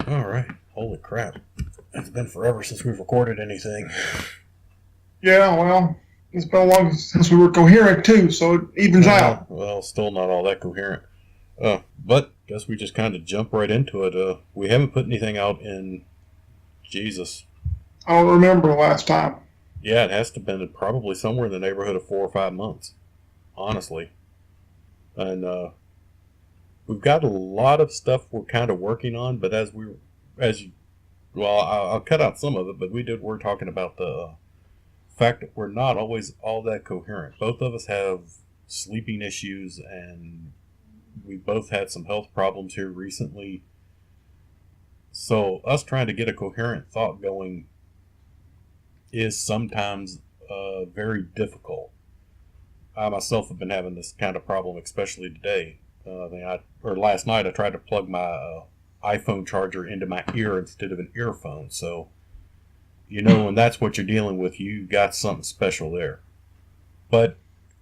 All right. Holy crap. It's been forever since we've recorded anything. Yeah, well, it's been long since we were coherent too, so it evens out. Well, still not all that coherent. But guess we just kind of jump right into it. We haven't put anything out in Jesus. I don't remember the last time. Yeah, it has to have been probably somewhere in the neighborhood of 4 or 5 months, honestly. And we've got a lot of stuff we're kind of working on, but as you, well, I'll cut out some of it, but we're talking about the fact that we're not always all that coherent. Both of us have sleeping issues, and we both had some health problems here recently. So us trying to get a coherent thought going is sometimes very difficult. I myself have been having this kind of problem, especially today. Last night I tried to plug my iPhone charger into my ear instead of an earphone. So, when that's what you're dealing with, you got something special there. But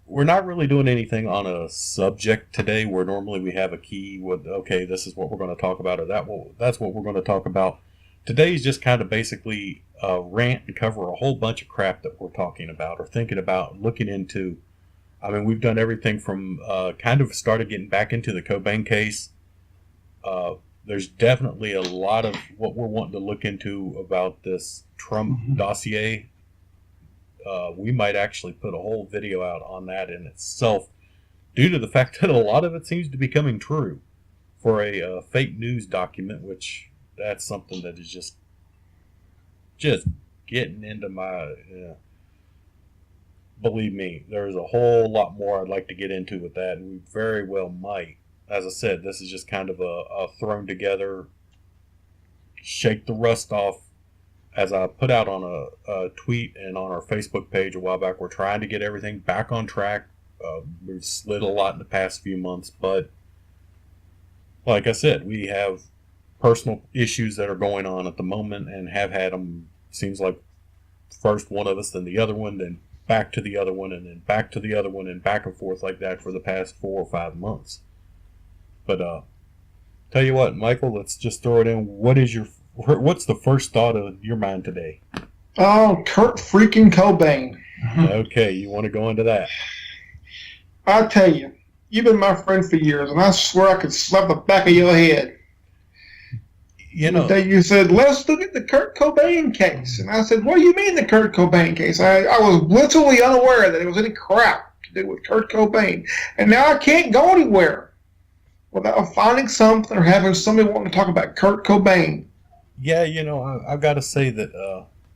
we're not really doing anything on a subject today where normally we have a key with, okay, this is what we're going to talk about, or that's what we're going to talk about. Today's just kind of basically rant and cover a whole bunch of crap that we're talking about or thinking about, looking into. I mean, we've done everything from kind of started getting back into the Cobain case. There's definitely a lot of what we're wanting to look into about this Trump dossier. We might actually put a whole video out on that in itself, due to the fact that a lot of it seems to be coming true for a fake news document, which that's something that is just getting into my... Believe me, there's a whole lot more I'd like to get into with that, and we very well might. As I said, this is just kind of a thrown together, shake the rust off. As I put out on a tweet and on our Facebook page a while back, we're trying to get everything back on track. We've slid a lot in the past few months, but like I said, we have personal issues that are going on at the moment and have had them, seems like first one of us, then the other one, then back to the other one, and then back to the other one, and back and forth like that for the past 4 or 5 months. But tell you what, Michael, let's just throw it in. What's the first thought of your mind today? Oh, Kurt freaking Cobain. Okay, you want to go into that? I tell you, you've been my friend for years, and I swear I could slap the back of your head. The day you said, let's look at the Kurt Cobain case. And I said, what do you mean the Kurt Cobain case? I was literally unaware that it was any crap to do with Kurt Cobain. And now I can't go anywhere without finding something or having somebody wanting to talk about Kurt Cobain. Yeah, I've got to say that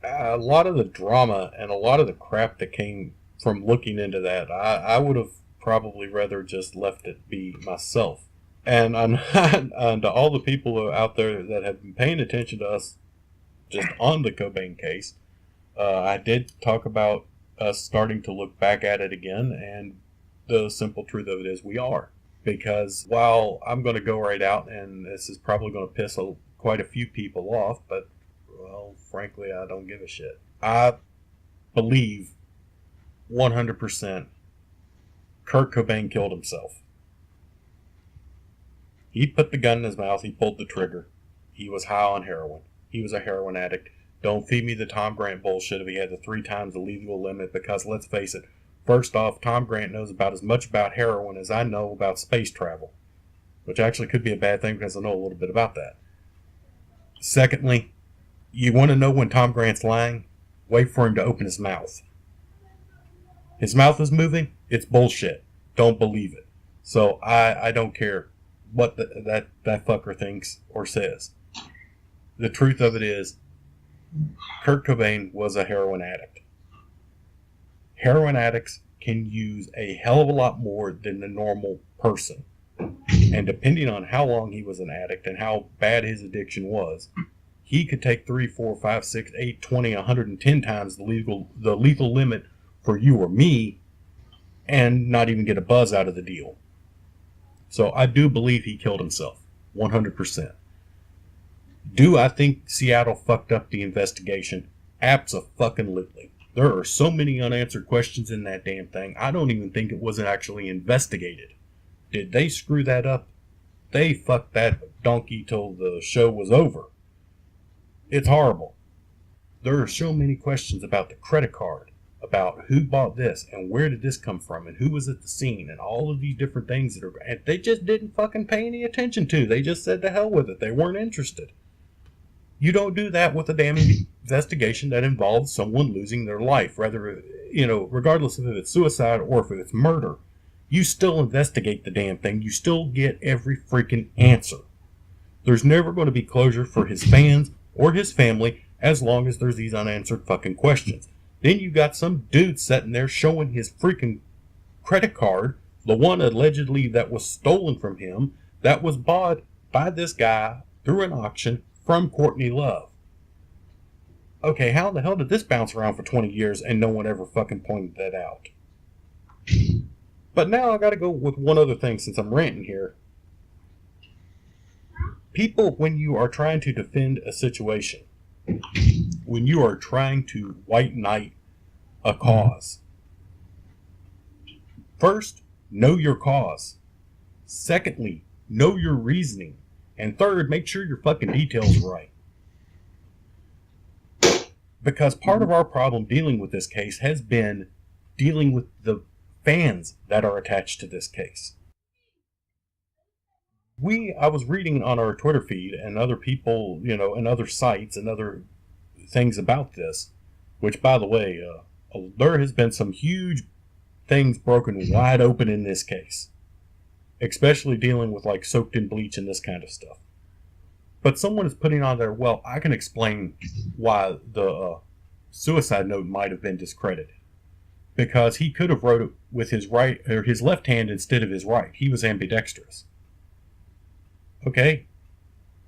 a lot of the drama and a lot of the crap that came from looking into that, I would have probably rather just left it be myself. And to all the people out there that have been paying attention to us just on the Cobain case, I did talk about us starting to look back at it again, and the simple truth of it is we are. Because while I'm going to go right out, and this is probably going to piss quite a few people off, but, well, frankly, I don't give a shit. I believe 100% Kurt Cobain killed himself. He put the gun in his mouth. He pulled the trigger. He was high on heroin. He was a heroin addict. Don't feed me the Tom Grant bullshit if he had the 3 times the legal limit, because let's face it, first off, Tom Grant knows about as much about heroin as I know about space travel, which actually could be a bad thing because I know a little bit about that. Secondly, you want to know when Tom Grant's lying? Wait for him to open his mouth. His mouth is moving. It's bullshit. Don't believe it. So I don't care what that fucker thinks or says. The truth of it is, Kurt Cobain was a heroin addict. Heroin addicts can use a hell of a lot more than the normal person. And depending on how long he was an addict and how bad his addiction was, he could take 3, 4, 5, 6, 8, 20, 110 times the lethal limit for you or me and not even get a buzz out of the deal. So I do believe he killed himself, 100%. Do I think Seattle fucked up the investigation? Abso-fucking-lutely. There are so many unanswered questions in that damn thing. I don't even think it wasn't actually investigated. Did they screw that up? They fucked that donkey till the show was over. It's horrible. There are so many questions about the credit card, about who bought this and where did this come from and who was at the scene and all of these different things that are, and they just didn't fucking pay any attention to. They just said to hell with it. They weren't interested. You don't do that with a damn investigation that involves someone losing their life, rather, regardless of if it's suicide or if it's murder. You still investigate the damn thing. You still get every freaking answer. There's never going to be closure for his fans or his family as long as there's these unanswered fucking questions. Then you got some dude sitting there showing his freaking credit card, the one allegedly that was stolen from him, that was bought by this guy through an auction from Courtney Love. Okay, how the hell did this bounce around for 20 years and no one ever fucking pointed that out? But now I gotta go with one other thing since I'm ranting here. People, when you are trying to defend a situation, when you are trying to white knight a cause, first, know your cause. Secondly, know your reasoning. And third, make sure your fucking details are right. Because part of our problem dealing with this case has been dealing with the fans that are attached to this case. I was reading on our Twitter feed and other people, and other sites and other things about this, which, by the way, there has been some huge things broken wide open in this case. Especially dealing with like soaked in bleach and this kind of stuff. But someone is putting on there, well, I can explain why the suicide note might have been discredited. Because he could have wrote it with his right or his left hand instead of his right. He was ambidextrous. Okay?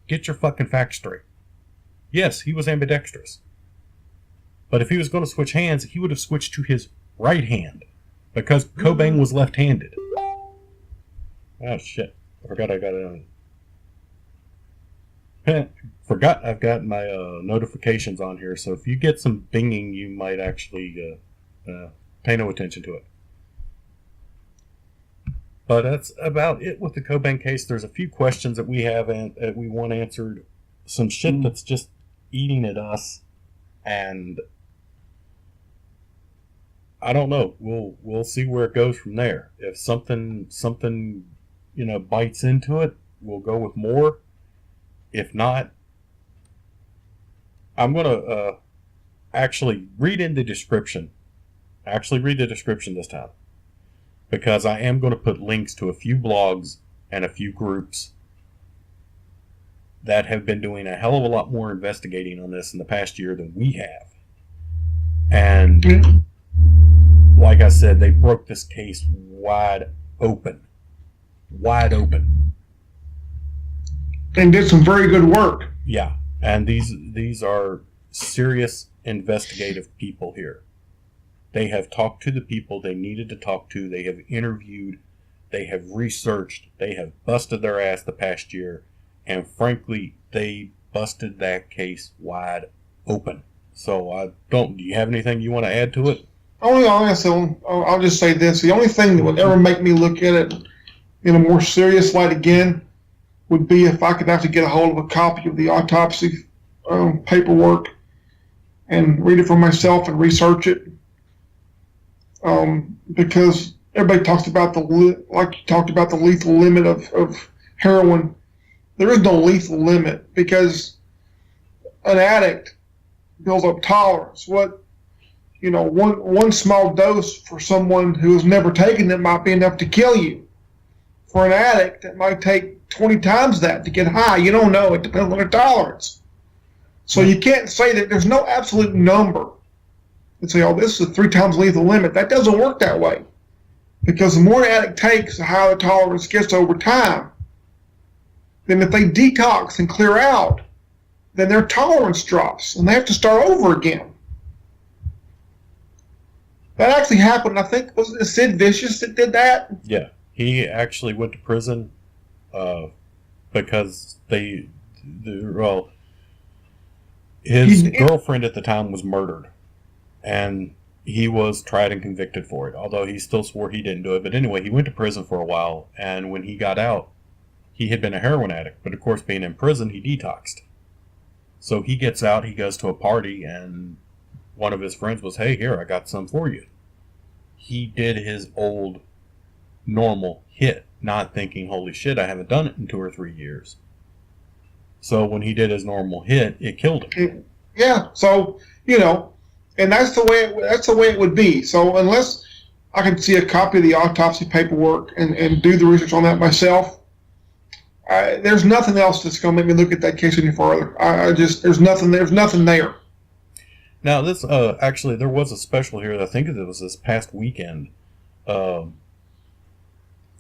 Get your fucking facts straight. Yes, he was ambidextrous. But if he was going to switch hands, he would have switched to his right hand. Because Cobain was left-handed. Oh shit, I forgot I got it on. Forgot I've got my notifications on here, so if you get some binging, you might actually pay no attention to it. But that's about it with the Cobain case. There's a few questions that we have and that we want answered. Some shit that's just eating at us, and I don't know. We'll see where it goes from there. If something bites into it, we'll go with more. If not, I'm gonna actually read in the description. Actually read the description this time, because I am going to put links to a few blogs and a few groups that have been doing a hell of a lot more investigating on this in the past year than we have. And like I said, they broke this case wide open. Wide open. And did some very good work. Yeah. And these are serious investigative people here. They have talked to the people they needed to talk to. They have interviewed. They have researched. They have busted their ass the past year. And frankly, they busted that case wide open. So do you have anything you want to add to it? I'll just say this. The only thing that would ever make me look at it in a more serious light again would be if I could actually get a hold of a copy of the autopsy paperwork and read it for myself and research it. Because everybody talks about like you talked about the lethal limit of heroin. There is no lethal limit because an addict builds up tolerance. One small dose for someone who has never taken it might be enough to kill you. For an addict, it might take 20 times that to get high. You don't know. It depends on their tolerance. So you can't say that there's no absolute number and say, this is a 3 times lethal limit. That doesn't work that way. Because the more an addict takes, the higher the tolerance gets over time. Then if they detox and clear out, then their tolerance drops and they have to start over again. That actually happened, I think, was it Sid Vicious that did that? Yeah. He actually went to prison because his girlfriend at the time was murdered. And he was tried and convicted for it, although he still swore he didn't do it. But anyway, he went to prison for a while, and when he got out, he had been a heroin addict. But of course, being in prison, he detoxed. So he gets out, he goes to a party, and one of his friends was, hey, here, I got some for you. He did his old normal hit, not thinking, holy shit, I haven't done it in 2 or 3 years. So when he did his normal hit, it killed him. Yeah, so, and that's the way it would be. So unless I can see a copy of the autopsy paperwork and do the research on that myself, there's nothing else that's going to make me look at that case any further. There's nothing there. Now, this, actually, there was a special here, I think it was this past weekend, The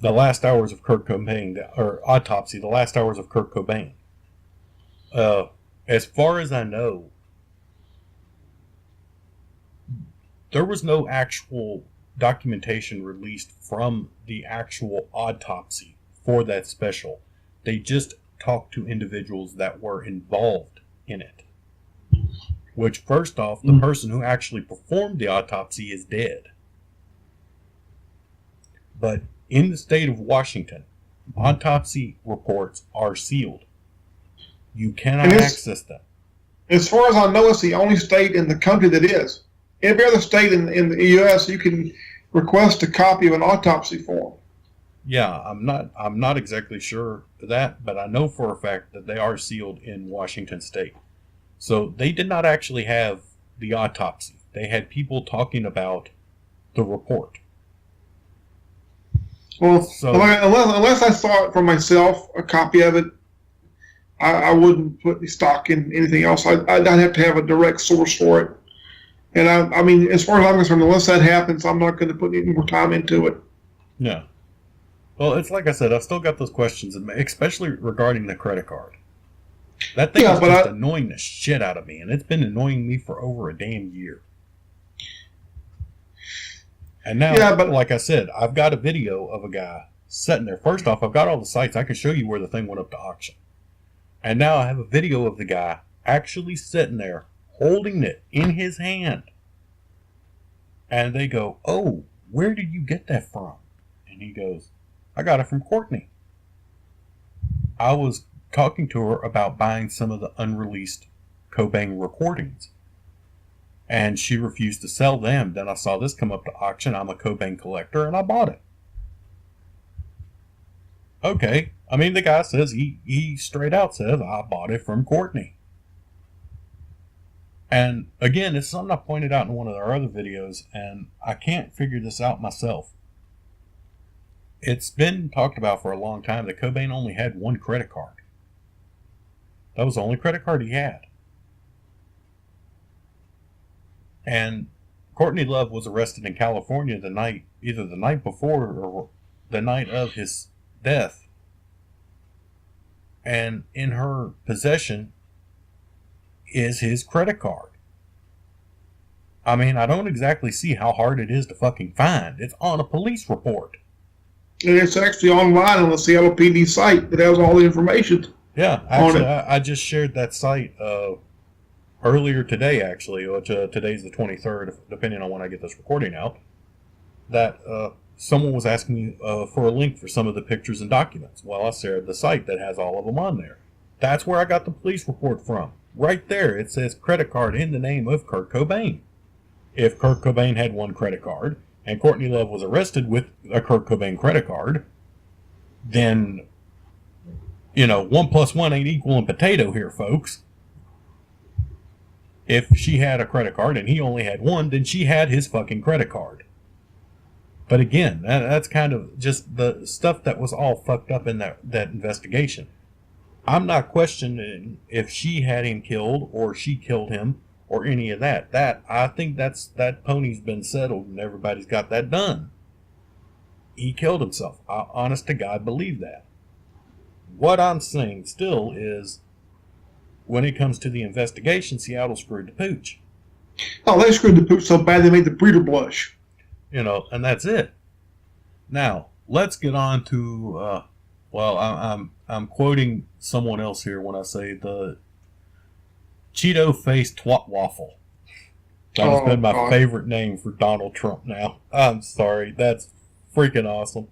Last Hours of Kurt Cobain, or Autopsy, The Last Hours of Kurt Cobain. As far as I know, there was no actual documentation released from the actual autopsy for that special. They just talked to individuals that were involved in it. Which, first off, the person who actually performed the autopsy is dead. But in the state of Washington, autopsy reports are sealed. You cannot access them. As far as I know, it's the only state in the country that is. Every other state in the U.S., you can request a copy of an autopsy form. Yeah, I'm not exactly sure of that, but I know for a fact that they are sealed in Washington state. So they did not actually have the autopsy. They had people talking about the report. Well, so, unless I saw it for myself, a copy of it, I wouldn't put any stock in anything else. I'd have to have a direct source for it. And I mean, as far as I'm concerned, unless that happens, I'm not going to put any more time into it. Yeah. Well, it's like I said, I've still got those questions, especially regarding the credit card. That thing is just annoying the shit out of me, and it's been annoying me for over a damn year. And now, like I said, I've got a video of a guy sitting there. First off, I've got all the sites. I can show you where the thing went up to auction. And now I have a video of the guy actually sitting there, holding it in his hand. And they go, oh, where did you get that from? And he goes, I got it from Courtney. I was talking to her about buying some of the unreleased Cobain recordings. And she refused to sell them. Then I saw this come up to auction. I'm a Cobain collector, and I bought it. Okay. I mean, the guy says, he straight out says, I bought it from Courtney. And again, it's something I pointed out in one of our other videos, and I can't figure this out myself. It's been talked about for a long time that Cobain only had one credit card. That was the only credit card he had. And Courtney Love was arrested in California either the night before or the night of his death. And in her possession is his credit card. I mean, I don't exactly see how hard it is to fucking find. It's on a police report. And it's actually online on the Seattle PD site that has all the information. Yeah, actually, I just shared that site earlier today, actually, which today's the 23rd, depending on when I get this recording out, that someone was asking me for a link for some of the pictures and documents. Well, I shared the site that has all of them on there. That's where I got the police report from. Right there, it says credit card in the name of Kurt Cobain. If Kurt Cobain had one credit card, and Courtney Love was arrested with a Kurt Cobain credit card, then, 1 plus 1 ain't equaling potato here, folks. If she had a credit card and he only had one, then she had his fucking credit card. But again, that's kind of just the stuff that was all fucked up in that investigation. I'm not questioning if she had him killed or she killed him or any of that. I think that pony's been settled and everybody's got that done. He killed himself. I honest to God believe that. What I'm saying still is, when it comes to the investigation, Seattle screwed the pooch. Oh, they screwed the pooch so bad they made the breeder blush. And that's it. Now, let's get on to, I'm quoting someone else here when I say the Cheeto-faced twat waffle. That has been my favorite name for Donald Trump now. I'm sorry. That's freaking awesome.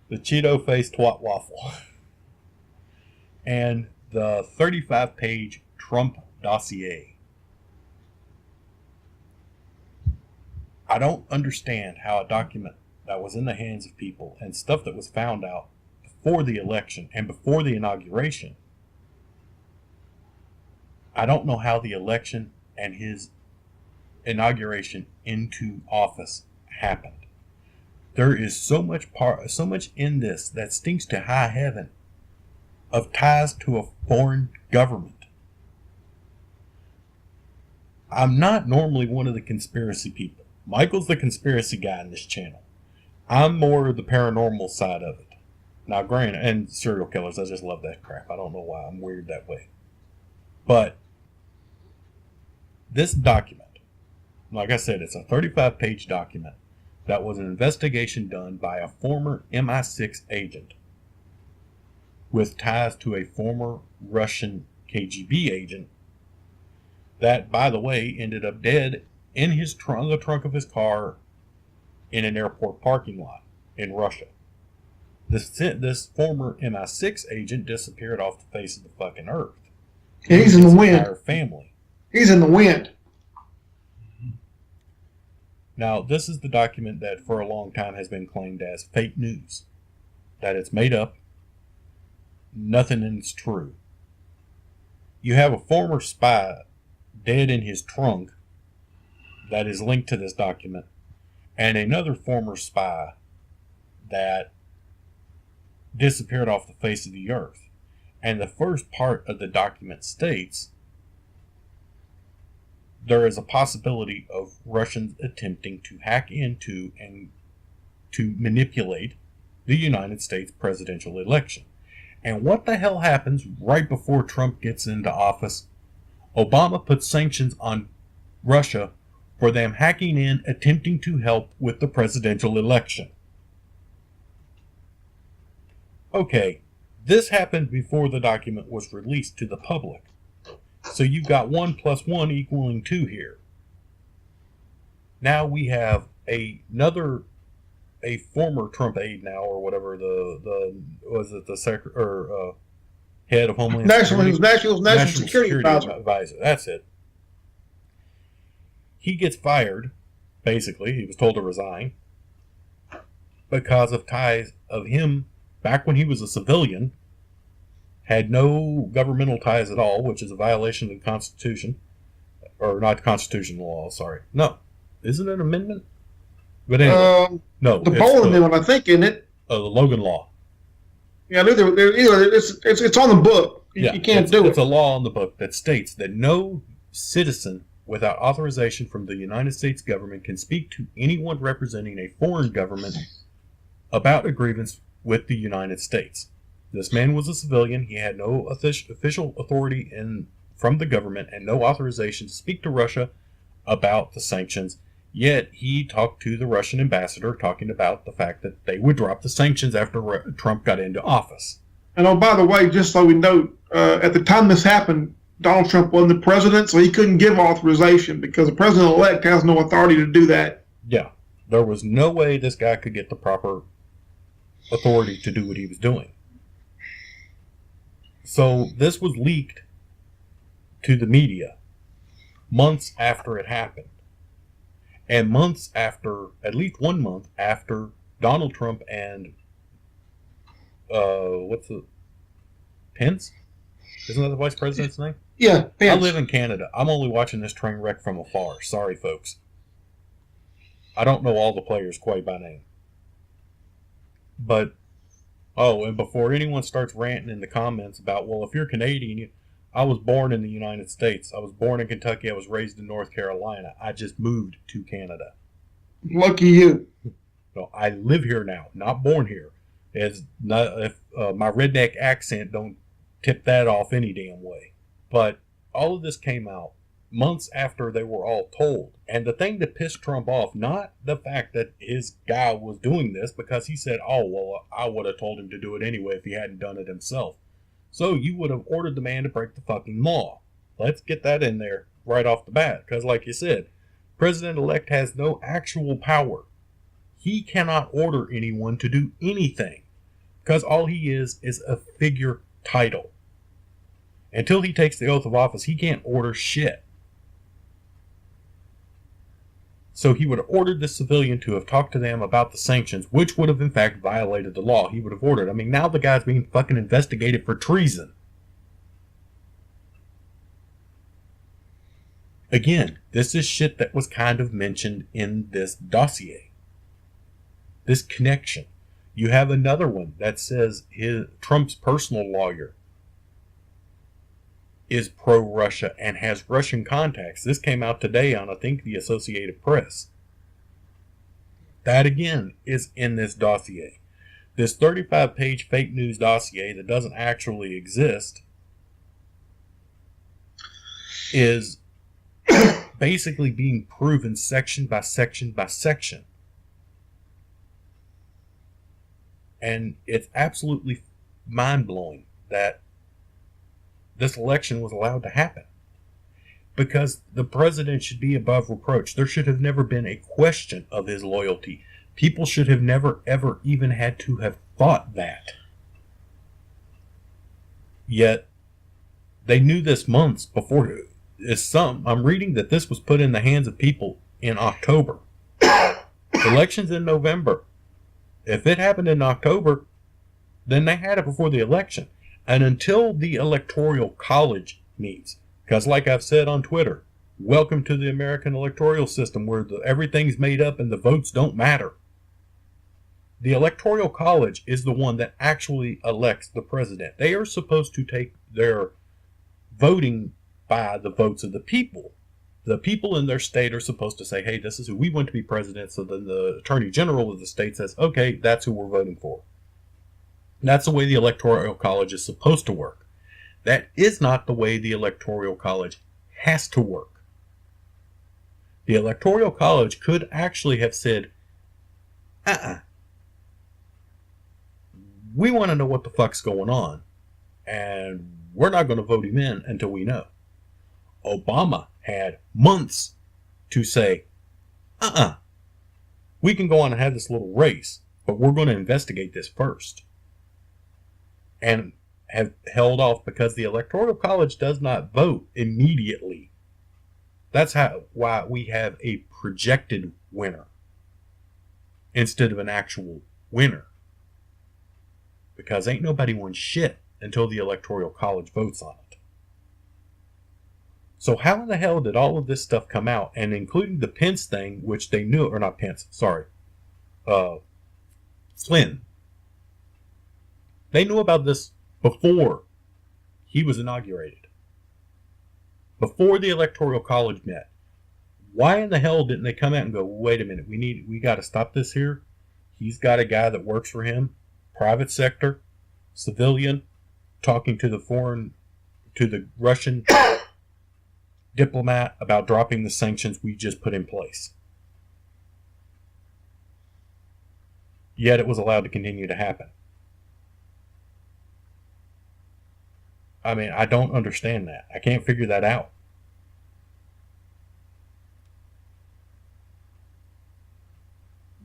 The Cheeto-faced twat waffle. And the 35-page Trump dossier. I don't understand how a document that was in the hands of people and stuff that was found out before the election and before the inauguration, I don't know how the election and his inauguration into office happened. There is so much in this that stinks to high heaven of ties to a foreign government. I'm not normally one of the conspiracy people. Michael's the conspiracy guy in this channel. I'm more the paranormal side of it. Now, granted, and serial killers, I just love that crap. I don't know why I'm weird that way. But this document, like I said, it's a 35-page document that was an investigation done by a former MI6 agent with ties to a former Russian KGB agent that, by the way, ended up dead in the trunk of his car in an airport parking lot in Russia. This former MI6 agent disappeared off the face of the fucking earth. He's in the wind. Entire family. He's in the wind. Now, this is the document that for a long time has been claimed as fake news. That it's made up. Nothing in it's true. You have a former spy dead in his trunk that is linked to this document, and another former spy that disappeared off the face of the earth. And the first part of the document states there is a possibility of Russians attempting to hack into and to manipulate the United States presidential election. And what the hell happens right before Trump gets into office? Obama puts sanctions on Russia for them hacking in, attempting to help with the presidential election. Okay, this happened before the document was released to the public. So you've got 1 + 1 equaling 2 here. Now we have a former Trump aide now, or whatever head of Homeland Security, National Security Advisor. That's it. He gets fired. Basically, he was told to resign because of ties of him back when he was a civilian. Had no governmental ties at all, which is a violation of the Constitution. Or not constitutional law, sorry. No. Isn't it an amendment? But anyway. No. The Poland amendment, I think, isn't it? The Logan Law. Yeah, it's on the book. You can't do it. It's a law on the book that states that no citizen without authorization from the United States government can speak to anyone representing a foreign government about a grievance with the United States. This man was a civilian. He had no official authority from the government and no authorization to speak to Russia about the sanctions. Yet he talked to the Russian ambassador talking about the fact that they would drop the sanctions after Trump got into office. And oh, by the way, just so we know, at the time this happened, Donald Trump wasn't the president, so he couldn't give authorization because the president-elect has no authority to do that. Yeah. There was no way this guy could get the proper authority to do what he was doing. So this was leaked to the media months after it happened. And months after, at least 1 month after Donald Trump and, Pence? Isn't that the vice president's name? Yeah, Pence. I live in Canada. I'm only watching this train wreck from afar. Sorry, folks. I don't know all the players quite by name. But, and before anyone starts ranting in the comments about, well, if you're Canadian, I was born in the United States. I was born in Kentucky. I was raised in North Carolina. I just moved to Canada. Lucky you. No, I live here now, not born here. If my redneck accent don't tip that off any damn way. But all of this came out months after they were all told. And the thing that pissed Trump off, not the fact that his guy was doing this, because he said, oh, well, I would have told him to do it anyway if he hadn't done it himself. So you would have ordered the man to break the fucking law. Let's get that in there right off the bat. Because like you said, President-elect has no actual power. He cannot order anyone to do anything. Because all he is a figure title. Until he takes the oath of office, he can't order shit. So he would have ordered the civilian to have talked to them about the sanctions, which would have in fact violated the law. He would have ordered. I mean, now the guy's being fucking investigated for treason. Again, this is shit that was kind of mentioned in this dossier. This connection. You have another one that says Trump's personal lawyer is pro-Russia and has Russian contacts. This came out today on, I think, the Associated Press. That, again, is in this dossier. This 35-page fake news dossier that doesn't actually exist is basically being proven section by section by section. And it's absolutely mind-blowing that this election was allowed to happen. Because the president should be above reproach. There should have never been a question of his loyalty. People should have never, ever even had to have thought that. Yet, they knew this months before. I'm reading that this was put in the hands of people in October. Elections in November. If it happened in October, then they had it before the election. And until the Electoral College meets, because like I've said on Twitter, welcome to the American electoral system where everything's made up and the votes don't matter. The Electoral College is the one that actually elects the president. They are supposed to take their voting by the votes of the people. The people in their state are supposed to say, hey, this is who we want to be president. So then the Attorney General of the state says, okay, that's who we're voting for. That's the way the Electoral College is supposed to work. That is not the way the Electoral College has to work. The Electoral College could actually have said, we want to know what the fuck's going on, and we're not going to vote him in until we know. Obama had months to say, we can go on and have this little race, but we're going to investigate this first. And have held off because the Electoral College does not vote immediately. That's why we have a projected winner instead of an actual winner. Because ain't nobody won shit until the Electoral College votes on it. So how in the hell did all of this stuff come out? And including the Pence thing, which they knew, or not Pence, sorry, Flynn. They knew about this before he was inaugurated. Before the Electoral College met. Why in the hell didn't they come out and go, wait a minute, we got to stop this here? He's got a guy that works for him, private sector, civilian, talking to the Russian diplomat about dropping the sanctions we just put in place. Yet it was allowed to continue to happen. I mean, I don't understand that. I can't figure that out.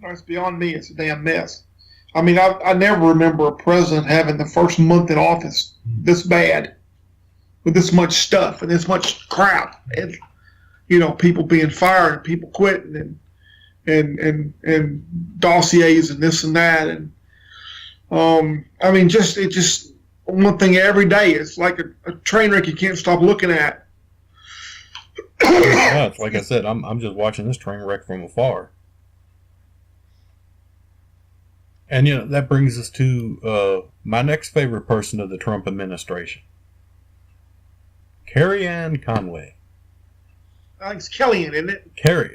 It's beyond me. It's a damn mess. I mean, I never remember a president having the first month in office this bad, with this much stuff and this much crap, and people being fired and people quitting and dossiers and this and that, and I mean, it just one thing every day. It's like a train wreck you can't stop looking at. Yeah, it's like I said, I'm just watching this train wreck from afar. And that brings us to my next favorite person of the Trump administration, Kellyanne Conway. I think it's Kellyanne, isn't it?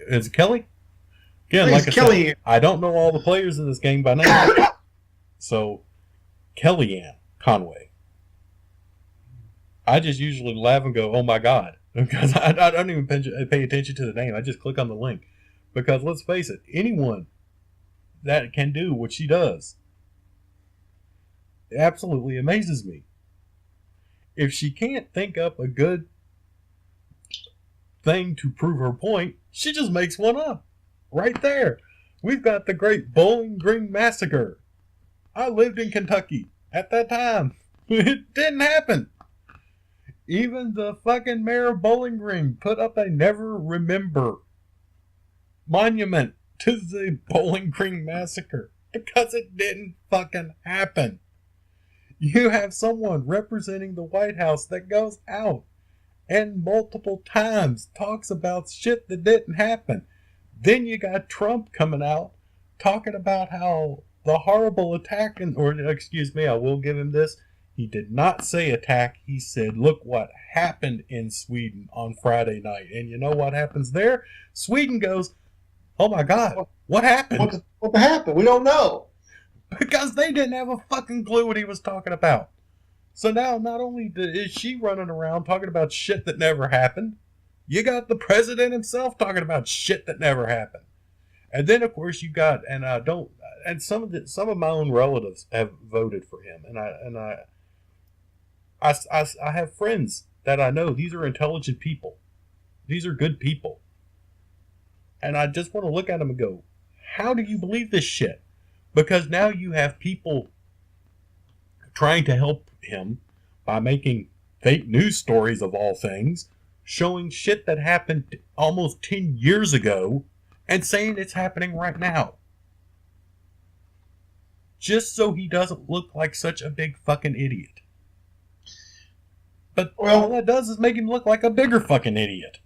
Is it Kelly? Again, like I said, I don't know all the players in this game by name. So, Kellyanne Conway. I just usually laugh and go, oh my God. Because I don't even pay attention to the name. I just click on the link. Because let's face it, anyone that can do what she does, it absolutely amazes me. If she can't think up a good thing to prove her point, she just makes one up. Right there. We've got the great Bowling Green Massacre. I lived in Kentucky at that time. It didn't happen. Even the fucking mayor of Bowling Green put up a never remember monument to the Bowling Green massacre because it didn't fucking happen. You have someone representing the White House that goes out and multiple times talks about shit that didn't happen. Then you got Trump coming out talking about how the horrible attack, or excuse me, I will give him this. He did not say attack. He said, look what happened in Sweden on Friday night. And you know what happens there? Sweden goes, oh my God, what happened? What happened? We don't know. Because they didn't have a fucking clue what he was talking about. So now not only is she running around talking about shit that never happened, you got the president himself talking about shit that never happened. And then of course you got, and some of my own relatives have voted for him. I have friends that I know. These are intelligent people. These are good people. And I just want to look at them and go, how do you believe this shit? Because now you have people trying to help him by making fake news stories of all things, showing shit that happened almost 10 years ago and saying it's happening right now. Just so he doesn't look like such a big fucking idiot. But all that does is make him look like a bigger fucking idiot.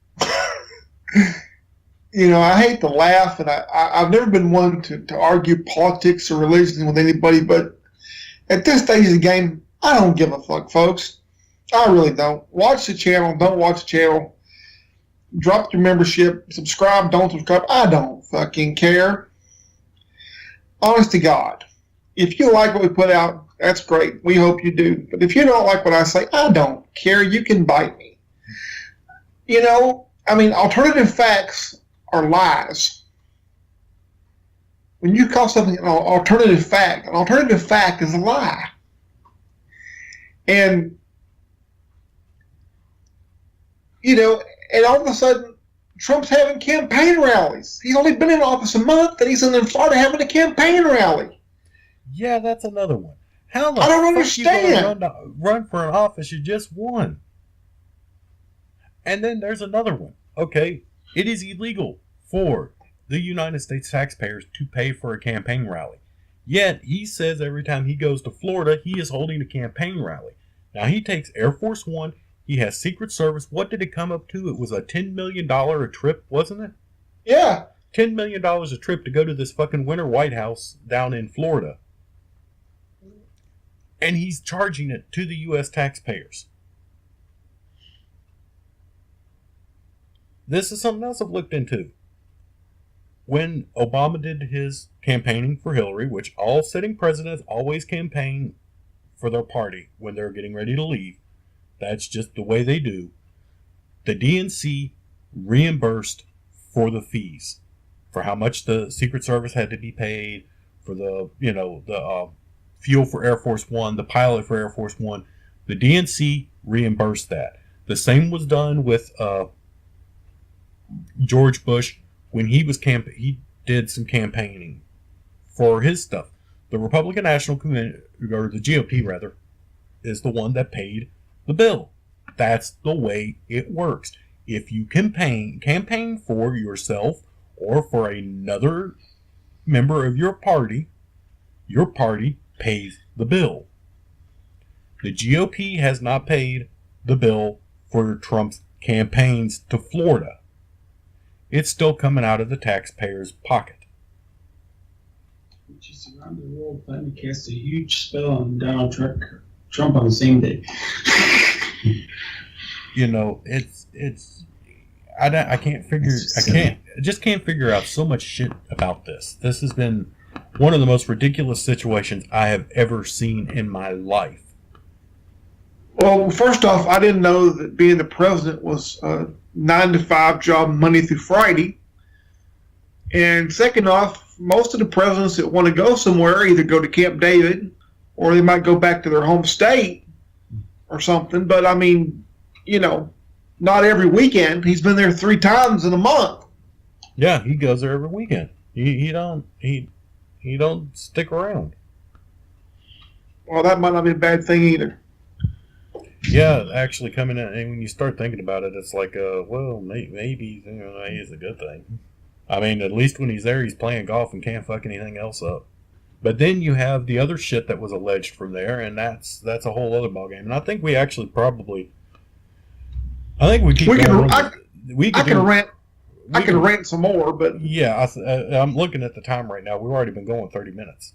You know, I hate to laugh, and I've never been one to argue politics or religion with anybody, but at this stage of the game, I don't give a fuck, folks. I really don't. Watch the channel, don't watch the channel. Drop your membership, subscribe, don't subscribe. I don't fucking care. Honest to God. If you like what we put out, that's great. We hope you do. But if you don't like what I say, I don't care. You can bite me. You know, I mean, alternative facts are lies. When you call something an alternative fact is a lie. And, you know, and all of a sudden, Trump's having campaign rallies. He's only been in office a month, and he's in Florida having a campaign rally. Yeah, that's another one. How the I don't fuck understand. you gonna run for an office you just won? And then there's another one. Okay, it is illegal for the United States taxpayers to pay for a campaign rally. Yet, he says every time he goes to Florida, he is holding a campaign rally. Now, he takes Air Force One. He has Secret Service. What did it come up to? It was a $10 million a trip, wasn't it? Yeah. $10 million a trip to go to this fucking winter White House down in Florida. And he's charging it to the U.S. taxpayers. This is something else I've looked into. When Obama did his campaigning for Hillary, which all sitting presidents always campaign for their party when they're getting ready to leave, that's just the way they do, the DNC reimbursed for the fees, for how much the Secret Service had to be paid, for the, the fuel for Air Force One, the pilot for Air Force One. The DNC reimbursed that. The same was done with George Bush when he was he did some campaigning for his stuff. The Republican National Committee, or the GOP rather, is the one that paid the bill. That's the way it works. If you campaign for yourself or for another member of your party pays the bill. The GOP has not paid the bill for Trump's campaigns to Florida. It's still coming out of the taxpayer's pocket. Just around the world planning to cast a huge spell on Donald Trump on the same day. I just can't figure out so much shit about this. This has been one of the most ridiculous situations I have ever seen in my life. Well, first off, I didn't know that being the president was a 9-to-5 job Monday through Friday. And second off, most of the presidents that want to go somewhere either go to Camp David or they might go back to their home state or something. But I mean, not every weekend. He's been there 3 times in a month. Yeah, he goes there every weekend. He don't stick around. Well, that might not be a bad thing either. Yeah, actually coming in, and when you start thinking about it, it's like, well, maybe it's a good thing. I mean, at least when he's there, he's playing golf and can't fuck anything else up. But then you have the other shit that was alleged from there, and that's a whole other ballgame. And I think we actually probably, I think we keep going. I can rant some more, but yeah, I'm looking at the time right now. We've already been going 30 minutes.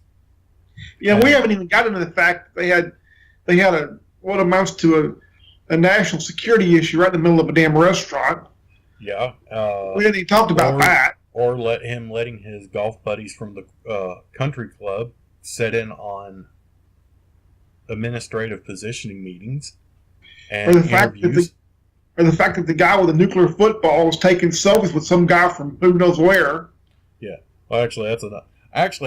Yeah, we haven't even got into the fact that they had what amounts to a national security issue right in the middle of a damn restaurant. Yeah. We haven't even talked about that. Or letting his golf buddies from the country club sit in on administrative positioning meetings and interviews. Or the fact that the guy with the nuclear football was taking selfies with some guy from who knows where. Yeah. Well, actually, I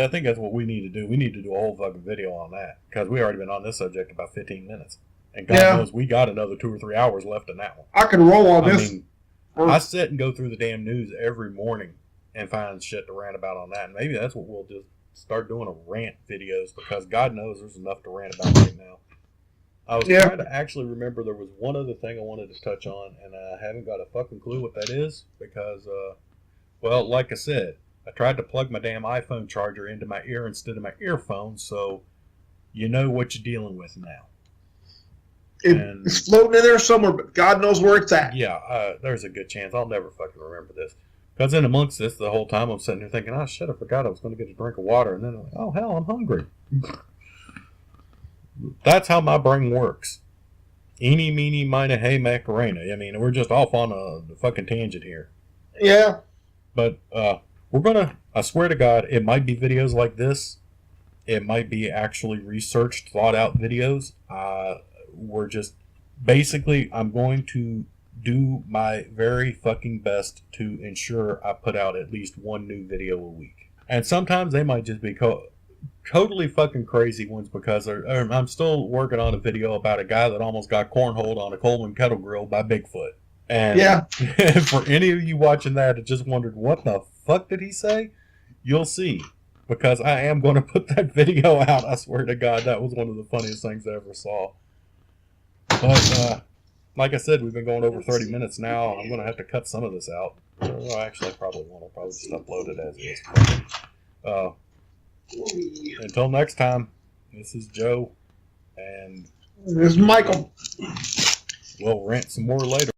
think that's what we need to do. We need to do a whole fucking video on that because we already been on this subject about 15 minutes. And God knows we got another 2 or 3 hours left in that one. I can roll on this. I sit and go through the damn news every morning and find shit to rant about on that. And maybe that's what we'll just start doing, a rant videos, because God knows there's enough to rant about right now. I was trying to actually remember there was one other thing I wanted to touch on, and I haven't got a fucking clue what that is because, well, like I said, I tried to plug my damn iPhone charger into my ear instead of my earphones, so you know what you're dealing with now. It's floating in there somewhere, but God knows where it's at. Yeah, there's a good chance I'll never fucking remember this. Because in amongst this, the whole time I'm sitting there thinking, oh shit, I forgot I was going to get a drink of water. And then I'm like, oh hell, I'm hungry. That's how my brain works. Eeny, meeny, miny, hey, Macarena. I mean, we're just off on a fucking tangent here. Yeah. But we're going to, I swear to God, it might be videos like this. It might be actually researched, thought out videos. We're just, basically, I'm going to do my very fucking best to ensure I put out at least one new video a week. And sometimes they might just be totally fucking crazy ones because I'm still working on a video about a guy that almost got cornholed on a Coleman kettle grill by Bigfoot. And for any of you watching that and just wondered what the fuck did he say, you'll see. Because I am going to put that video out. I swear to God, that was one of the funniest things I ever saw. But, like I said, we've been going over 30 minutes now. I'm going to have to cut some of this out. Well, actually, I probably won't. I'll probably just upload it as is. Until next time, this is Joe. And this is Michael. We'll rant some more later.